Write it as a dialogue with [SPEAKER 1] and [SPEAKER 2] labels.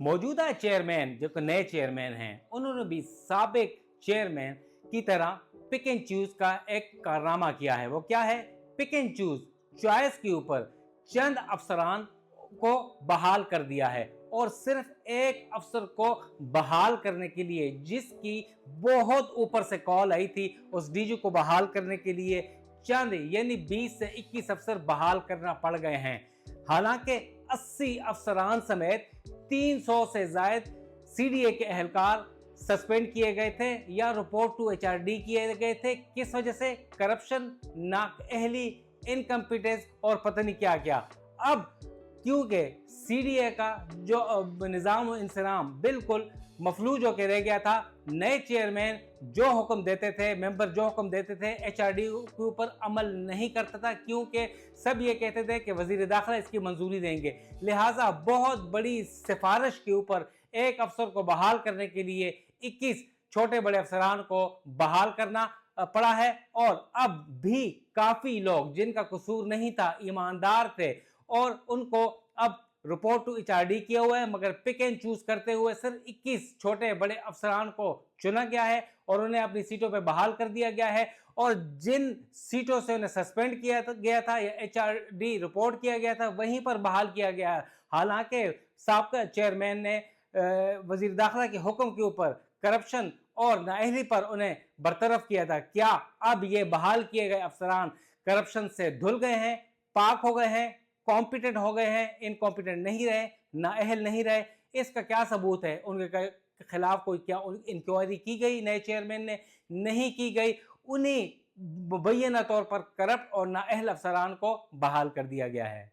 [SPEAKER 1] موجودہ چیئرمین جو کہ نئے چیئرمین ہیں انہوں نے بھی سابق چیئرمین کی طرح پک اینڈ چوز کا ایک کارنامہ کیا ہے۔ وہ کیا ہے؟ پک اینڈ چوز، چوائس کے اوپر چند افسران کو بحال کر دیا ہے، اور صرف ایک افسر کو بحال کرنے کے لیے جس کی بہت اوپر سے کال آئی تھی، اس ڈی جی کو بحال کرنے کے لیے چند یعنی 20 سے 21 افسر بحال کرنا پڑ گئے ہیں۔ حالانکہ 80 افسران سمیت 300 سے زائد سی ڈی اے کے اہلکار سسپینڈ کیے گئے تھے یا report to H R D کیے گئے تھے۔ کس وجہ سے؟ کرپشن، نااہلی، انکمپیٹنس اور پتہ نہیں کیا کیا۔ اب کیونکہ سی ڈی اے کا جو نظام و انصرام بالکل مفلوج ہو کے رہ گیا تھا، نئے چیئرمین جو حکم دیتے تھے، ممبر جو حکم دیتے تھے، ایچ آر ڈی کے اوپر عمل نہیں کرتا تھا، کیونکہ سب یہ کہتے تھے کہ وزیر داخلہ اس کی منظوری دیں گے۔ لہٰذا بہت بڑی سفارش کے اوپر ایک افسر کو بحال کرنے کے لیے 21 چھوٹے بڑے افسران کو بحال کرنا پڑا ہے، اور اب بھی کافی لوگ جن کا قصور نہیں تھا، ایماندار تھے، اور ان کو اب report to H R D کیا ہوا ہے، مگر پک اینڈ چوز کرتے ہوئے صرف 21 چھوٹے بڑے افسران کو چنا گیا ہے اور انہیں اپنی سیٹوں پہ بحال کر دیا گیا ہے، اور جن سیٹوں سے انہیں سسپینڈ کیا گیا تھا یا ایچ آر ڈی رپورٹ کیا گیا تھا وہیں پر بحال کیا گیا ہے۔ حالانکہ سابقہ چیئرمین نے وزیر داخلہ کے حکم کے اوپر کرپشن اور نااہلی پر انہیں برطرف کیا تھا۔ کیا اب یہ بحال کیے گئے افسران کرپشن سے دھل گئے ہیں، پاک ہو گئے ہیں، کمپیٹنٹ ہو گئے ہیں، انکمپیٹنٹ نہیں رہے، نااہل نہیں رہے؟ اس کا کیا ثبوت ہے؟ ان کے خلاف کوئی کیا انکوائری کی گئی؟ نئے چیئرمین نے نہیں کی گئی، انہیں مبینہ طور پر کرپٹ اور نااہل افسران کو بحال کر دیا گیا ہے۔